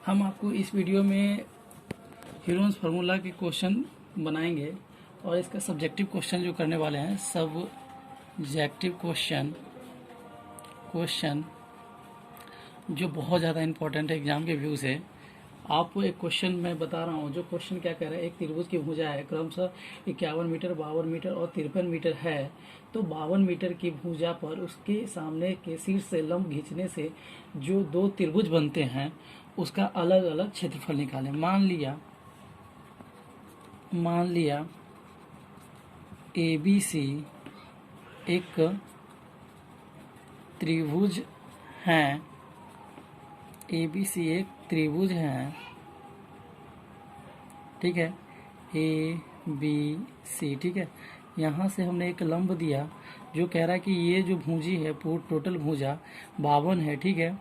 हम आपको इस वीडियो में हीरोन्स फार्मूला के क्वेश्चन बनाएंगे और इसका सब्जेक्टिव क्वेश्चन जो करने वाले हैं, सब्जेक्टिव क्वेश्चन जो बहुत ज़्यादा इंपॉर्टेंट है एग्जाम के व्यू से। आपको एक क्वेश्चन मैं बता रहा हूँ। जो क्वेश्चन क्या कह रहा है, एक त्रिभुज की भुजा है, क्रमशः 51 मीटर, 52 मीटर और 53 मीटर है। तो 52 मीटर की भुजा पर उसके सामने के शीर्ष से लंब खींचने से जो दो त्रिभुज बनते हैं उसका अलग अलग क्षेत्रफल निकालें। मान लिया ABC एक त्रिभुज है, ABC एक त्रिभुज है, ठीक है, ABC, ठीक है। यहाँ से हमने एक लंब दिया जो कह रहा है कि ये जो भुजी है, टोटल भुजा 52 है, ठीक है।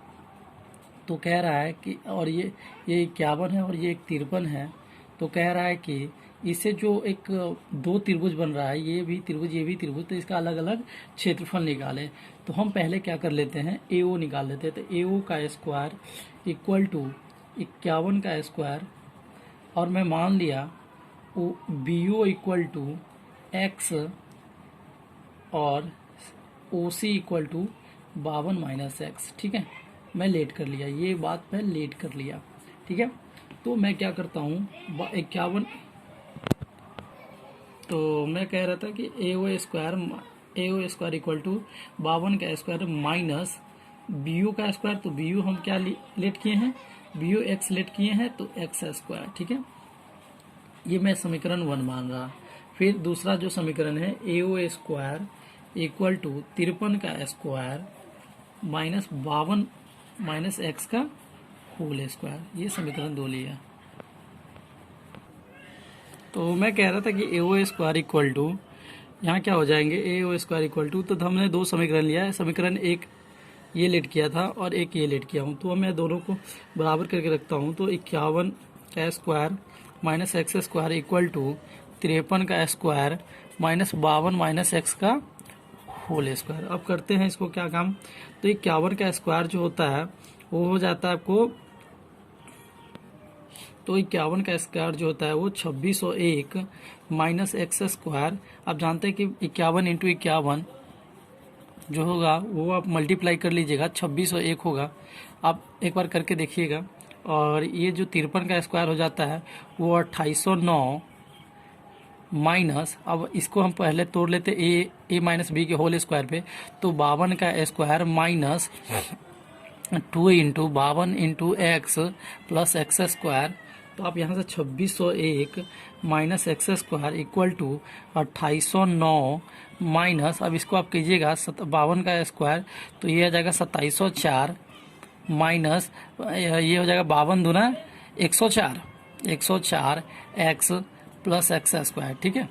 तो कह रहा है कि और ये 51 है और ये 53 है। तो कह रहा है कि इससे जो एक दो त्रिभुज बन रहा है, ये भी त्रिभुज ये भी त्रिभुज, तो इसका अलग अलग क्षेत्रफल निकाले। तो हम पहले क्या कर लेते हैं, AO निकाल लेते हैं। तो AO का स्क्वायर इक्वल टू 51 का स्क्वायर, और मैं मान लिया BO इक्वल टू x और OC equal to 52 minus x, ठीक है। मैं लेट कर लिया, ये बात मैं लेट कर लिया, ठीक है। तो मैं क्या करता हूँ, 51, तो मैं कह रहा था कि AO स्क्वायर इक्वल टू 52 का स्क्वायर माइनस BO का स्क्वायर। तो BO हम क्या लेट किए हैं, BO x लेट किए हैं, तो x स्क्वायर, ठीक है। ये मैं समीकरण 1 मान रहा। फिर दूसरा जो समीकरण है, AO स्क्वायर इक्वल टू 53 का स्क्वायर माइनस 52 माइनस एक्स का होल स्क्वायर, ये समीकरण 2 लिया। तो मैं कह रहा था कि AO स्क्वायर इक्वल टू, यहाँ क्या हो जाएंगे, AO स्क्वायर इक्वल टू, तो हमने दो समीकरण लिया है। समीकरण एक ये लेट किया था और एक ये लेट किया हूँ, तो मैं दोनों को बराबर करके रखता हूँ। तो 51 का square minus x square equal to 53 का स्क्वायर माइनस 52 माइनस एक्स का होल स्क्वायर। अब करते हैं इसको क्या काम, तो 51 का स्क्वायर जो होता है वो हो जाता है आपको, तो 51 का स्क्वायर जो होता है वो 2601 माइनस एक्स स्क्वायर। आप जानते हैं कि 51 इंटू 51 जो होगा वो आप मल्टीप्लाई कर लीजिएगा, 2601 होगा। आप एक बार करके देखिएगा। और ये जो 53 का स्क्वायर हो जाता है वो 2809 माइनस, अब इसको हम पहले तोड़ लेते ए माइनस बी के होल स्क्वायर पे, तो 52 का square minus 2 into 52 into x plus x square. तो आप यहाँ से 2601 minus x square equal to 2809 minus, अब इसको आप कीजिएगा 52 का स्क्वायर, तो ये आ जाएगा 2704 माइनस ये हो जाएगा 52 दूना 104 एक्स प्लस एक्स स्क्वायर, ठीक है।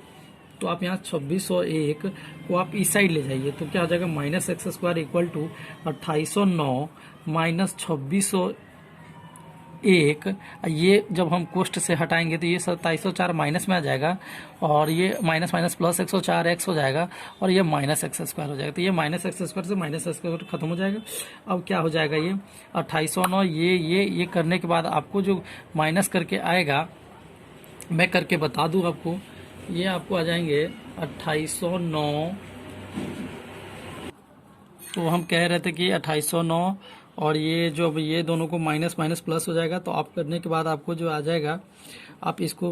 तो आप यहाँ 2601 को आप इस साइड ले जाइए, तो क्या हो जाएगा, minus x square equal to 2809 minus 2601। ये जब हम कोष्ट से हटाएंगे तो ये 2704 माइनस में आ जाएगा, और ये माइनस माइनस प्लस 104 एक्स हो जाएगा, और ये माइनस एक्स स्क्वायर हो जाएगा। तो ये माइनस एक्स स्क्वायर से माइनस एक्स स्क्वायर खत्म हो जाएगा। अब क्या हो जाएगा, ये 2809, ये करने के बाद आपको जो माइनस करके आएगा, मैं करके बता दूं आपको, ये आपको आ जाएंगे 2809। तो हम कह रहे थे कि 2809 और ये जो अब ये दोनों को माइनस माइनस प्लस हो जाएगा। तो आप करने के बाद आपको जो आ जाएगा, आप इसको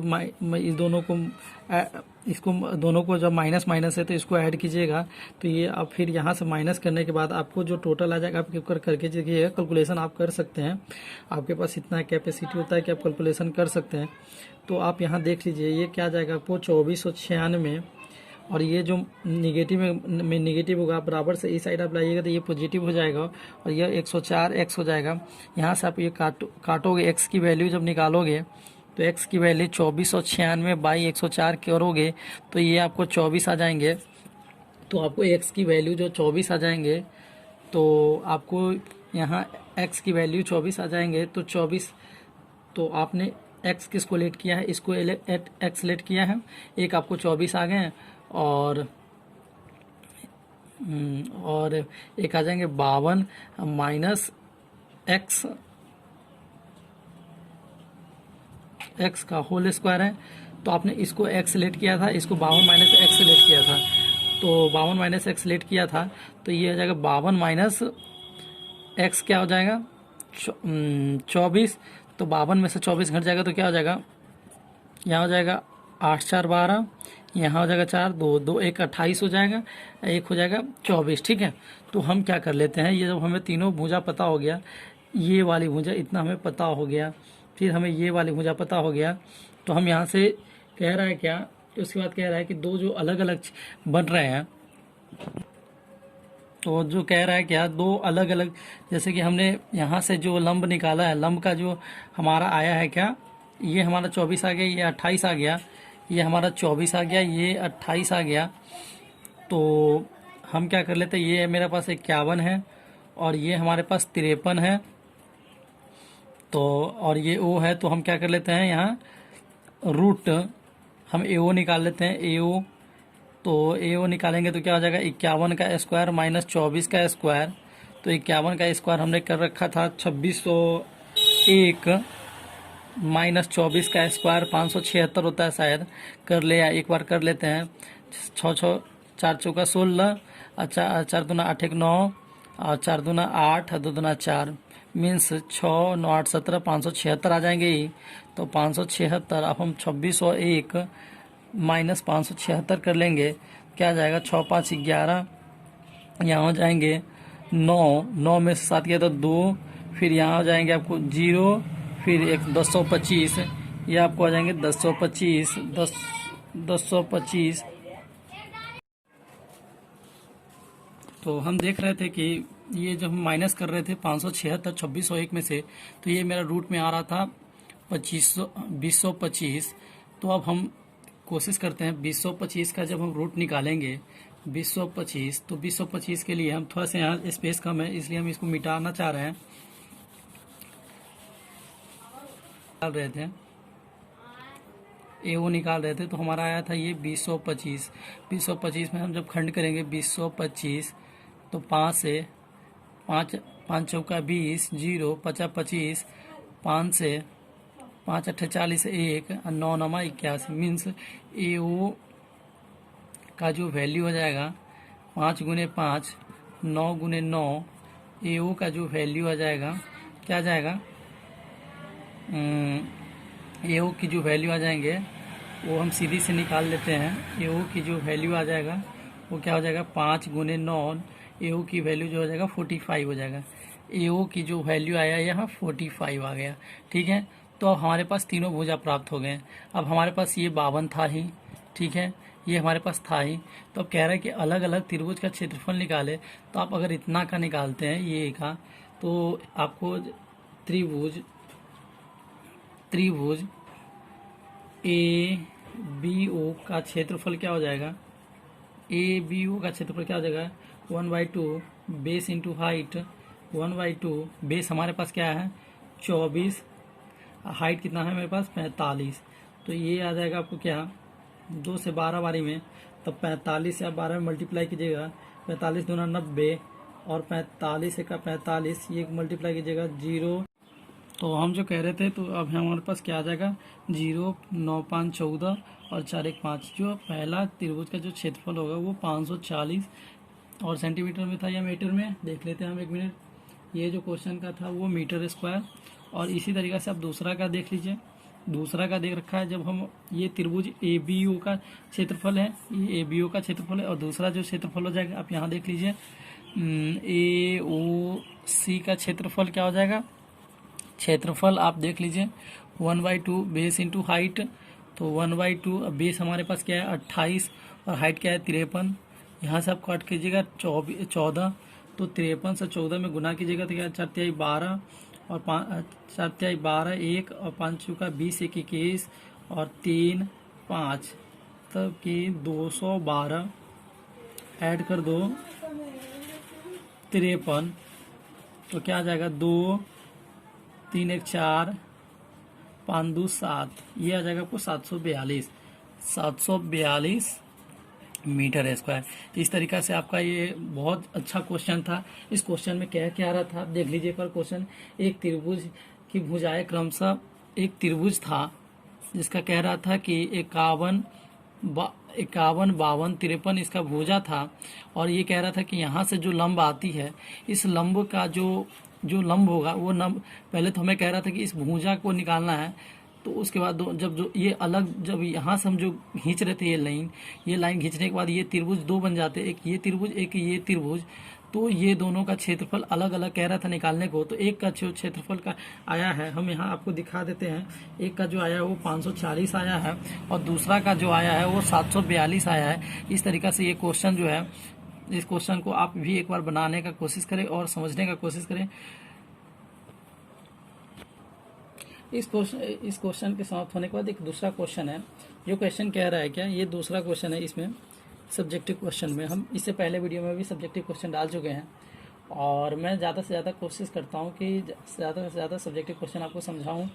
इसको दोनों को जब माइनस माइनस है तो इसको ऐड कीजिएगा। तो ये आप फिर यहाँ से माइनस करने के बाद आपको जो टोटल आ जाएगा, आप करके देखिएगा, कैलकुलेशन आप कर सकते हैं। आपके पास इतना कैपेसिटी होता है कि आप कैलकुलेशन कर सकते हैं। तो आप यहाँ देख लीजिए, ये क्या आ जाएगा आपको 2496, और ये जो निगेटिव में निगेटिव होगा, आप बराबर से इस साइड आप लाइएगा तो ये पॉजिटिव हो जाएगा, और यह 104 एक्स हो जाएगा। यहाँ से आप ये काटोगे, एक्स की वैल्यू जब निकालोगे तो एक्स की वैल्यू 2496 बाई 104 करोगे तो ये आपको 24 आ जाएंगे। तो आपको एक्स की वैल्यू जो 24 आ जाएंगे, तो आपको यहाँ एक्स की वैल्यू 24 आ जाएंगे। तो 24, तो आपने एक्स किसको लेट किया है, इसको एक्स लेट किया है, एक आपको 24 आ गए, और एक आ जाएंगे 52 माइनस एक्स एक्स का होल स्क्वायर है। तो आपने इसको एक्स सेलेक्ट किया था, इसको 52 माइनस एक्स सेलेक्ट किया था, तो 52 माइनस एक्स सेलेक्ट किया था, तो ये हो जाएगा 52 माइनस एक्स क्या हो जाएगा 24। तो 52 में से 24 घट जाएगा तो क्या हो जाएगा, यहाँ हो जाएगा 8 4 12, यहाँ हो जाएगा 4 2 2 1 28 हो जाएगा, एक हो जाएगा 24। ठीक है, तो हम क्या कर लेते हैं, ये जब हमें तीनों भुजा पता हो गया, ये वाली भुजा इतना हमें पता हो गया, फिर हमें ये वाली भुजा पता हो गया, तो हम यहाँ से कह रहा है क्या, तो उसके बाद कह रहा है कि दो जो अलग अलग बन रहे हैं, तो जो कह रहा है क्या, दो अलग अलग, जैसे कि हमने यहाँ से जो लंब निकाला है, लंब का जो हमारा आया है क्या, ये हमारा 24 आ गया, ये 28 आ गया, ये हमारा 24 आ गया, ये 28 आ गया। तो हम क्या कर लेते हैं, ये मेरे पास 51 है और ये हमारे पास 53 है, तो और ये ओ है, तो हम क्या कर लेते हैं, यहाँ रूट हम ए ओ निकाल लेते हैं, ए ओ। तो ए ओ निकालेंगे तो क्या हो जाएगा, 51 का स्क्वायर माइनस 24 का स्क्वायर। तो 51 का स्क्वायर हमने कर रखा था 2601 माइनस 24 का स्क्वायर 576 होता है शायद, कर ले या एक बार कर लेते हैं। 6 6 4 चौका 16, अच्छा 4 दूना 8 1 9 और 4 दूना 8 2 दूना 4 मीन्स 6 9 8 17 576 आ जाएंगे ही। तो 576 अब हम 2601 माइनस 576 कर लेंगे, क्या आ जाएगा 6 5 11, यहाँ हो जाएंगे 9 9 में से 7 गया तो 2, फिर यहाँ हो जाएंगे आपको 0, फिर एक 1025, ये आपको आ जाएंगे 1025 1025। तो हम देख रहे थे कि ये जब हम माइनस कर रहे थे 576 2601 में से, तो ये मेरा रूट में आ रहा था 2025। तो अब हम कोशिश करते हैं 2025 का जब हम रूट निकालेंगे 2025, तो 2025 के लिए हम थोड़ा सा यहाँ स्पेस कम है इसलिए हम इसको मिटाना चाह रहे हैं, निकाल रहे थे ए ओ निकाल रहे थे, तो हमारा आया था ये 2025। 2025 में हम जब खंड करेंगे 2025, तो 5 से 5 5 चौका 20 0 50 25, 5 से 5 8 40 1 और 9 9 81 मीन्स ए ओ का जो वैल्यू हो जाएगा 5 गुने 5 9 गुने 9, ए ओ का जो वैल्यू आ जाएगा क्या आ जाएगा, ए ओ की जो वैल्यू आ जाएंगे वो हम सीधी से निकाल लेते हैं। ए ओ की जो वैल्यू आ जाएगा वो क्या हो जाएगा 5 गुने 9, ए ओ की वैल्यू जो हो जाएगा 45 हो जाएगा। ए ओ की जो वैल्यू आया यहाँ 45 आ गया। ठीक है, तो अब हमारे पास तीनों भुजा प्राप्त हो गए। अब हमारे पास ये 52 था ही, ठीक है, ये हमारे पास था ही। तो अब कह रहा है कि अलग अलग त्रिभुज का क्षेत्रफल निकाले, तो आप अगर इतना का निकालते हैं ये का, तो आपको त्रिभुज ए बी ओ का क्षेत्रफल क्या हो जाएगा, ए बी ओ का क्षेत्रफल क्या हो जाएगा 1/2 बेस इंटू हाइट 1/2, बेस हमारे पास क्या है 24, हाइट कितना है मेरे पास 45। तो ये आ जाएगा आपको क्या 2 से 12 बारी में, तब 45 से आप 12 में मल्टीप्लाई कीजिएगा, 45 दूना 90 और 45 का 45, ये मल्टीप्लाई कीजिएगा 0। तो हम जो कह रहे थे, तो अब हमारे पास क्या आ जाएगा 0 9 5 14 और 4 1 5। जो पहला त्रिभुज का जो क्षेत्रफल होगा वो 540 और सेंटीमीटर में था या मीटर में, देख लेते हैं हम 1 मिनट। ये जो क्वेश्चन का था वो मीटर स्क्वायर, और इसी तरीके से आप दूसरा का देख लीजिए। दूसरा का देख रखा है, जब हम ये त्रिभुज ए बी ओ का क्षेत्रफल है, ये ए बी ओ का क्षेत्रफल है, और दूसरा जो क्षेत्रफल हो जाएगा आप यहाँ देख लीजिए ए ओ सी का क्षेत्रफल क्या हो जाएगा, क्षेत्रफल आप देख लीजिए 1/2 बेस इंटू हाइट। तो 1/2 बेस हमारे पास क्या है 28 और हाइट क्या है 53। यहाँ से आप काट कीजिएगा 14, तो 53 से 14 में गुना कीजिएगा तो क्या 4 तिहाई 12 और 4 तिहाई 12 1 और 5 चौका 20 1 21 और 3 5, तब कि 212 ऐड कर दो 53, तो क्या आ जाएगा 2 3 1 4 5 2 7, ये आ जाएगा आपको 742 मीटर स्क्वायर। इस तरीका से आपका ये बहुत अच्छा क्वेश्चन था। इस क्वेश्चन में क्या क्या आ रहा था आप देख लीजिए। पर क्वेश्चन एक त्रिभुज की भुजाएं क्रमशः, एक त्रिभुज था जिसका कह रहा था कि 51, 52, इसका भुजा था। और ये कह रहा था कि यहाँ से जो लंब आती है, इस लंब का जो लंब होगा वो लंब, पहले तो हमें कह रहा था कि इस भुजा को निकालना है। तो उसके बाद जब जो ये अलग, जब यहाँ से हम जो खींच रहे थे ये लाइन खींचने के बाद ये त्रिभुज दो बन जाते, एक ये त्रिभुज एक ये त्रिभुज। तो ये दोनों का क्षेत्रफल अलग अलग कह रहा था निकालने को। तो एक का जो क्षेत्रफल का आया है, हम यहाँ आपको दिखा देते हैं। एक का जो आया है वो 540 आया है और दूसरा का जो आया है वो 742 आया है। इस तरीक़ा से ये क्वेश्चन जो है, इस क्वेश्चन को आप भी एक बार बनाने का कोशिश करें और समझने का कोशिश करें। इस क्वेश्चन के समाप्त होने के बाद एक दूसरा क्वेश्चन है। जो क्वेश्चन कह रहा है क्या, ये दूसरा क्वेश्चन है इसमें सब्जेक्टिव क्वेश्चन में। हम इससे पहले वीडियो में भी सब्जेक्टिव क्वेश्चन डाल चुके हैं और मैं ज़्यादा से ज़्यादा कोशिश करता हूँ कि ज़्यादा से ज़्यादा सब्जेक्टिव क्वेश्चन आपको समझाऊँ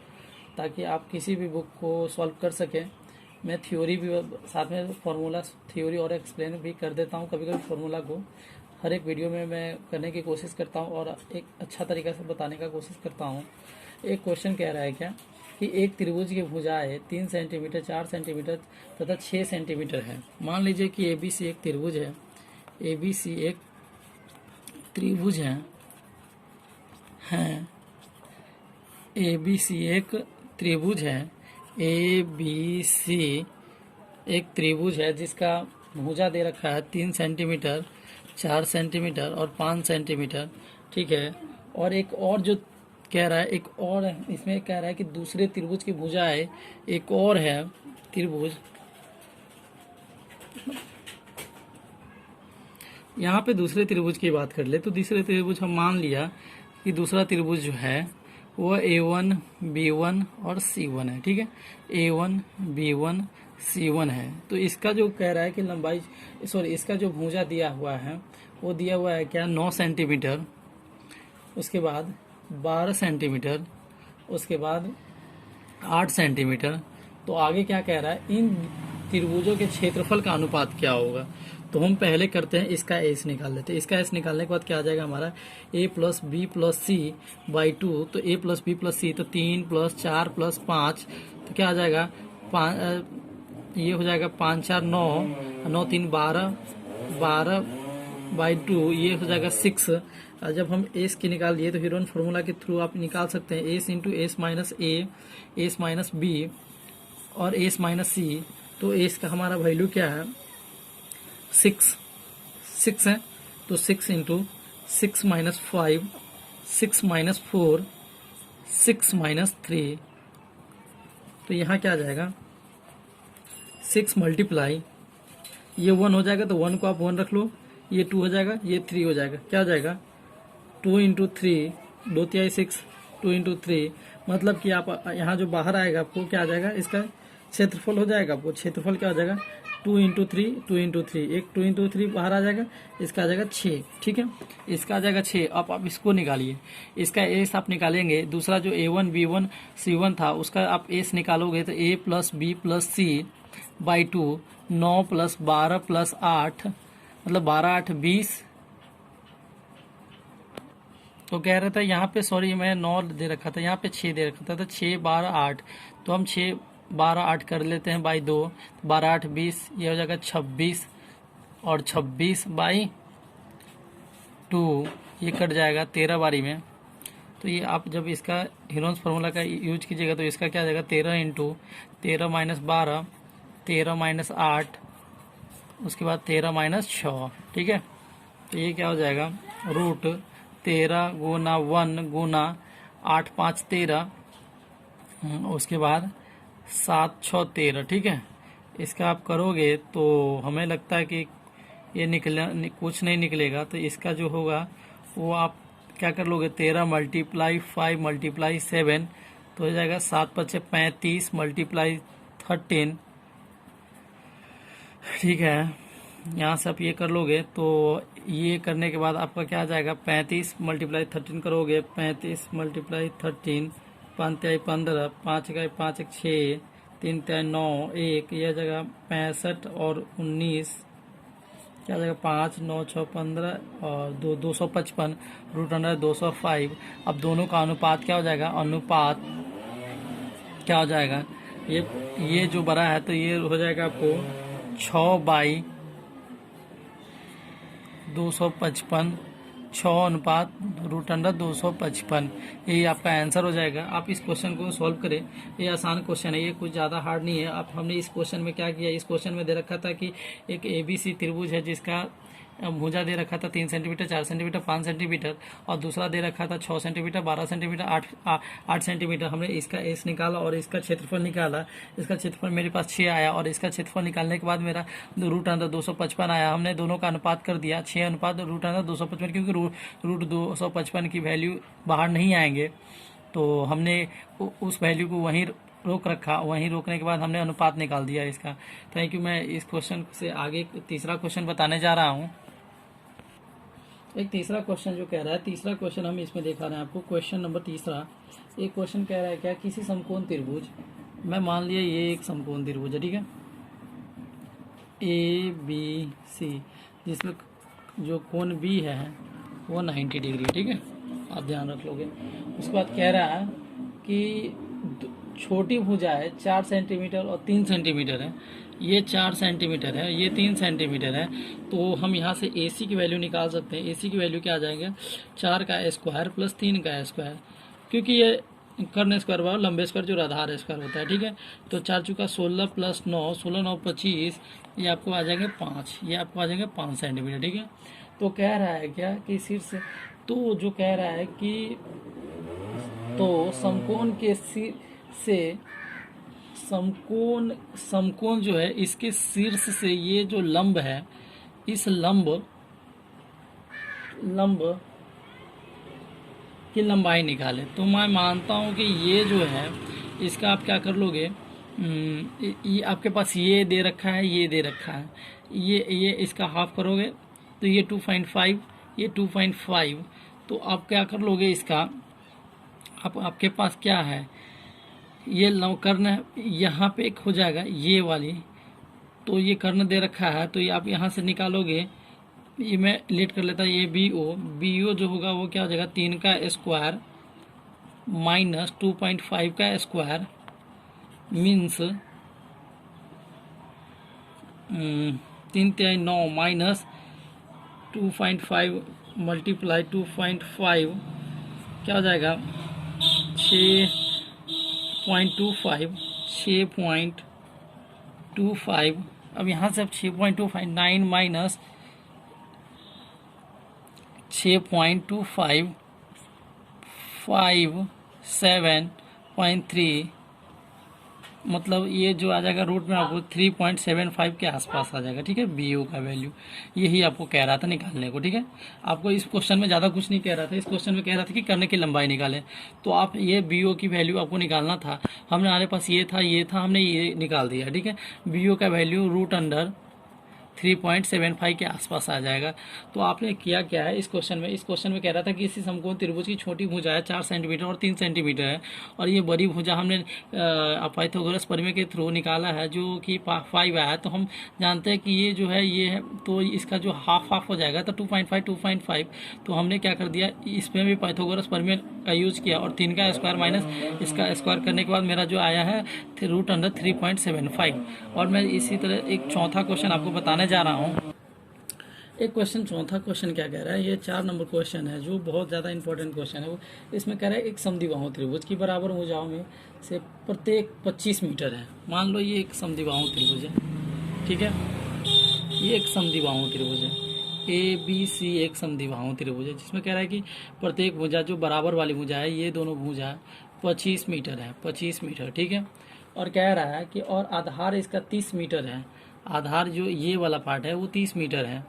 ताकि आप किसी भी बुक को सॉल्व कर सकें। मैं थ्योरी भी साथ में फार्मूला थ्योरी और एक्सप्लेन भी कर देता हूँ। कभी कभी फार्मूला को हर एक वीडियो में मैं करने की कोशिश करता हूँ और एक अच्छा तरीका से बताने का कोशिश करता हूँ। एक क्वेश्चन कह रहा है क्या कि एक त्रिभुज की भुजाएं 3 सेंटीमीटर, 4 सेंटीमीटर तथा 6 सेंटीमीटर है। मान लीजिए कि ABC एक त्रिभुज है, ABC एक त्रिभुज है, ABC एक त्रिभुज है, ABC एक त्रिभुज है जिसका भुजा दे रखा है 3 सेंटीमीटर, 4 सेंटीमीटर और 5 सेंटीमीटर, ठीक है। और एक और जो कह रहा है, एक और इसमें कह रहा है कि दूसरे त्रिभुज की भुजा है, एक और है त्रिभुज। यहाँ पे दूसरे त्रिभुज की बात कर ले तो दूसरे त्रिभुज हम मान लिया कि दूसरा त्रिभुज जो है वो A1, B1 और C1 है, ठीक है। A1, B1, C1 है। तो इसका जो कह रहा है कि लंबाई, सॉरी, इसका जो भुजा दिया हुआ है वो दिया हुआ है क्या 9 सेंटीमीटर, उसके बाद 12 सेंटीमीटर, उसके बाद 8 सेंटीमीटर। तो आगे क्या कह रहा है, इन त्रिभुजों के क्षेत्रफल का अनुपात क्या होगा। तो हम पहले करते हैं इसका एस निकाल लेते हैं। इसका एस निकालने के बाद क्या आ जाएगा हमारा A + B + C / 2। तो A + B + C तो 3 + 4 + 5, तो क्या आ जाएगा ये हो जाएगा 5 4 9, 9 3 12, 12/2, ये हो जाएगा 6। जब हम एस की निकाल लिए तो हिरोन फार्मूला के थ्रू आप निकाल सकते हैं S into S minus A, S minus B और एस माइनस सी। तो एस का हमारा वैल्यू क्या है 6 है। तो 6 इंटू 6 - 5, 6 - 4, 6 - 3। तो यहाँ क्या आ जाएगा 6 × ये 1 हो जाएगा तो 1 को आप 1 रख लो, ये 2 हो जाएगा, ये 3 हो जाएगा। क्या हो जाएगा 2 × 3, 2 × 6, 2 × 3। मतलब कि आप यहाँ जो बाहर आएगा आपको क्या आ जाएगा, इसका क्षेत्रफल हो जाएगा। आपको क्षेत्रफल क्या हो जाएगा 2 × 3, 2 × 3, एक 2 × 3 बाहर आ जाएगा, इसका आ जाएगा 6, ठीक है। इसका आ जाएगा 6। अब आप इसको निकालिए, इसका एस आप निकालेंगे। दूसरा जो A1, B1, C1 था उसका आप एस निकालोगे तो A + B + C / 2, 9 + 12 + 8, मतलब 12 8 20। तो कह रहा था यहाँ पे, सॉरी मैं 9 दे रखा था, यहाँ पे 6 दे रखा था, तो 6 12 8। तो हम 6 12 8 कर लेते हैं / 2, 12 8 20, ये हो जाएगा 26 और 26/2, ये कट जाएगा 13 बारी में। तो ये आप जब इसका हिरोन्स फार्मूला का यूज कीजिएगा तो इसका क्या आ जाएगा 13 × 13 - 12, 13 - 8, उसके बाद 13 - 6, ठीक है। तो ये क्या हो जाएगा √13 × 1 × 8 5 13, उसके बाद 7 6 13, ठीक है। इसका आप करोगे तो हमें लगता है कि ये कुछ नहीं निकलेगा। तो इसका जो होगा वो आप क्या कर लोगे 13 × 5 × 7, तो हो जाएगा 7 5 35 × 13, ठीक है। यहाँ से आप ये कर लोगे तो ये करने के बाद आपका क्या आ जाएगा 35 × 13 करोगे, 35 × 13, 5 × 15, 5 × 5 = 6, 3 × 9 1, यह जगह 65 और 19, क्या जगह 5 9 6 15 और 255 √100 205। अब दोनों का अनुपात क्या हो जाएगा, अनुपात क्या हो जाएगा ये जो बड़ा है तो ये हो जाएगा आपको 6/255, 6:√255। यही आपका आंसर हो जाएगा। आप इस क्वेश्चन को सॉल्व करें, ये आसान क्वेश्चन है, ये कुछ ज़्यादा हार्ड नहीं है। आप हमने इस क्वेश्चन में क्या किया, इस क्वेश्चन में दे रखा था कि एक ABC त्रिभुज है जिसका भुजा दे रखा था 3 सेंटीमीटर, 4 सेंटीमीटर, 5 सेंटीमीटर, और दूसरा दे रखा था 6 सेंटीमीटर, 12 सेंटीमीटर, 8 सेंटीमीटर। हमने इसका एस निकाला और इसका क्षेत्रफल निकाला। इसका क्षेत्रफल मेरे पास 6 आया और इसका क्षेत्रफल निकालने के बाद मेरा √255 आया। हमने दोनों का अनुपात कर दिया 6:√255, क्योंकि √255 की वैल्यू बाहर नहीं आएंगे, तो हमने उस वैल्यू को वहीं रोक रखा। वहीं रोकने के बाद हमने अनुपात निकाल दिया इसका। Thank you. मैं इस क्वेश्चन से आगे तीसरा क्वेश्चन बताने जा रहा हूँ। एक तीसरा क्वेश्चन जो कह रहा है, तीसरा क्वेश्चन हम इसमें दिखा रहे हैं आपको। क्वेश्चन नंबर तीसरा, एक क्वेश्चन कह रहा है क्या, किसी समकोण त्रिभुज, मैं मान लिया ये एक समकोण त्रिभुज है, ठीक है, ABC, जिसमें जो कोण B है वो 90 डिग्री, ठीक है, आप ध्यान रख लोगे। उसके बाद कह रहा है कि छोटी भुजा है 4 सेंटीमीटर और 3 सेंटीमीटर है। ये 4 सेंटीमीटर है, ये 3 सेंटीमीटर है। तो हम यहाँ से AC की वैल्यू निकाल सकते हैं। AC की वैल्यू क्या आ जाएगा, 4 का स्क्वायर प्लस 3 का स्क्वायर, क्योंकि ये कर्ण स्क्वायर बराबर लंबे स्क्वायर जो आधार स्क्वायर होता है, ठीक है। तो 4 चुका 16 प्लस 9, 16 9 25, ये आपको आ जाएंगे 5, ये आपको आ जाएंगे 5 सेंटीमीटर, ठीक है। तो कह रहा है क्या कि शीर्ष, तो जो कह रहा है कि तो समकोण के सिर से समकोण जो है इसके शीर्ष से ये जो लंब है, इस लंब की लंबाई निकाले। तो मैं मानता हूँ कि ये जो है इसका आप क्या कर लोगे, ये आपके पास ये दे रखा है, ये दे रखा है, ये इसका हाफ करोगे तो ये 2.5, ये 2.5। तो आप क्या कर लोगे इसका, आपके पास क्या है, ये कर्ण यहाँ पे एक हो जाएगा ये वाली, तो ये कर्ण दे रखा है, तो ये आप यहाँ से निकालोगे। ये मैं लेट कर लेता, ये BO जो होगा वो क्या हो जाएगा, 3 का स्क्वायर माइनस 2.5 का स्क्वायर मीन्स 3 3 9 माइनस 2.5 मल्टीप्लाई 2.5 क्या हो जाएगा, 6.25। अब यहाँ से अब 6.25 9 माइनस 6.25 5 7.3, मतलब ये जो आ जाएगा रूट में आपको 3.75 के आसपास आ जाएगा, ठीक है। BO का वैल्यू यही आपको कह रहा था निकालने को, ठीक है। आपको इस क्वेश्चन में ज़्यादा कुछ नहीं कह रहा था, इस क्वेश्चन में कह रहा था कि कर्ण की लंबाई निकालें। तो आप ये BO की वैल्यू आपको निकालना था, हमने हमारे पास ये था हमने ये निकाल दिया, ठीक है। BO का वैल्यू √3.75 के आसपास आ जाएगा। तो आपने किया क्या है इस क्वेश्चन में कह रहा था कि इसी समकोण त्रिभुज की छोटी भुजा है 4 सेंटीमीटर और 3 सेंटीमीटर है, और ये बड़ी भुजा हमने पाइथागोरस प्रमेय के थ्रू निकाला है जो कि 5 आया। तो हम जानते हैं कि ये जो है ये है, तो इसका जो हाफ हो जाएगा तो 2.5। तो हमने क्या कर दिया, इसमें भी पाइथागोरस प्रमेय का यूज किया और 3 का स्क्वायर माइनस इसका स्क्वायर करने के बाद मेरा जो आया है √3.75। और मैं इसी तरह एक चौथा क्वेश्चन आपको बताने जा रहा हूँ। एक क्वेश्चन, चौथा क्वेश्चन क्या कह रहा है, ये 4 नंबर क्वेश्चन है जो बहुत ज़्यादा इंपॉर्टेंट क्वेश्चन है। वो इसमें कह रहा है एक समद्विबाहु त्रिभुज की बराबर भुजाओं में से प्रत्येक 25 मीटर है। मान लो ये एक समद्विबाहु त्रिभुज है, ठीक है, ये एक समद्विबाहु त्रिभुज है, ABC एक समद्विबाहु त्रिभुज है, जिसमें कह रहा है कि प्रत्येक भुजा जो बराबर वाली भुजा है, ये दोनों भुजा 25 मीटर है, 25 मीटर, ठीक है। और कह रहा है कि और आधार इसका 30 मीटर है, आधार जो ये वाला पार्ट है वो 30 मीटर है।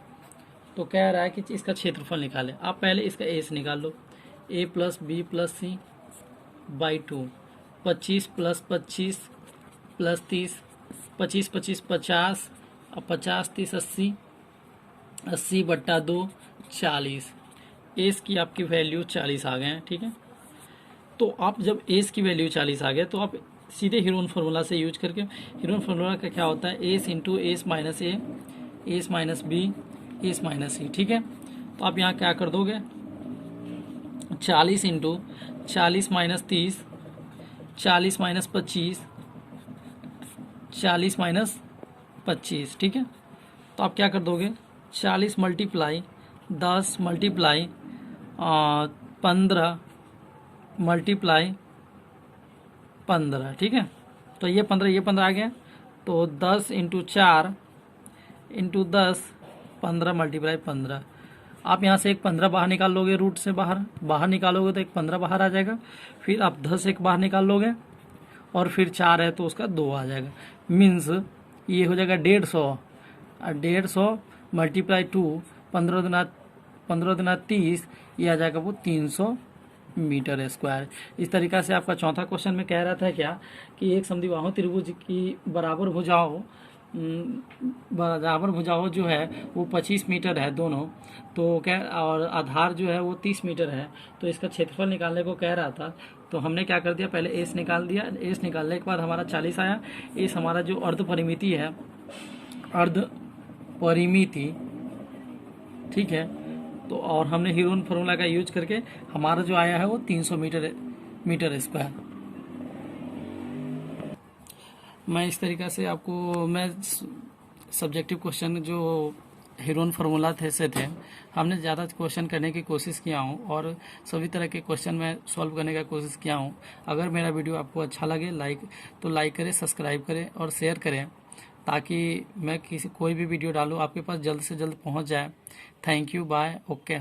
तो कह रहा है कि इसका क्षेत्रफल निकालें। आप पहले इसका एस निकाल लो, A + B + C / 2, 25 + 25 + 30, 25 25 50 और 50 30 80, 80/2 40। एस की आपकी वैल्यू 40 आ गए हैं, ठीक है। तो आप जब एस की वैल्यू 40 आ गए तो आप सीधे हीरोन फार्मूला से यूज करके, हीरोन फार्मूला का क्या होता है, S into S minus A, S minus B, S minus C, ठीक है। तो आप यहाँ क्या कर दोगे, 40 इंटू 40 माइनस 30, 40 माइनस 25, 40 माइनस 25, ठीक है। तो आप क्या कर दोगे, 40 मल्टीप्लाई 10 मल्टीप्लाई 15 मल्टीप्लाई 15, ठीक है। तो ये 15 आ गया, तो 10 इंटू 4 इंटू 10, 15 मल्टीप्लाई 15। आप यहाँ से एक 15 बाहर निकाल लोगे, रूट से बाहर निकालोगे तो एक 15 बाहर आ जाएगा, फिर आप 10 एक बाहर निकाल लोगे और फिर 4 है तो उसका 2 आ जाएगा। मीन्स ये हो जाएगा 150, 150 मल्टीप्लाई 2, 15 दुना 30, ये आ जाएगा वो 300 मीटर स्क्वायर। इस तरीक़ा से आपका चौथा क्वेश्चन में कह रहा था क्या कि एक समद्विबाहु त्रिभुज की बराबर भुजाओं जो है वो 25 मीटर है दोनों, तो क्या, और आधार जो है वो 30 मीटर है, तो इसका क्षेत्रफल निकालने को कह रहा था। तो हमने क्या कर दिया, पहले एस निकाल दिया, एस निकालने के बाद हमारा 40 आया। एस हमारा जो अर्ध परिमिति है, अर्ध परिमिति, ठीक है। तो और हमने हीरोन फार्मूला का यूज करके हमारा जो आया है वो 300 मीटर स्क्वायर। मैं इस तरीक़ा से आपको, मैं सब्जेक्टिव क्वेश्चन जो हीरोन फार्मूला से थे, हमने ज़्यादा क्वेश्चन करने की कोशिश किया हूँ और सभी तरह के क्वेश्चन मैं सॉल्व करने का कोशिश किया हूँ। अगर मेरा वीडियो आपको अच्छा लगे तो लाइक करें, सब्सक्राइब करें और शेयर करें, ताकि मैं कोई भी वीडियो डालूँ आपके पास जल्द से जल्द पहुँच जाए। Thank you, bye, okay.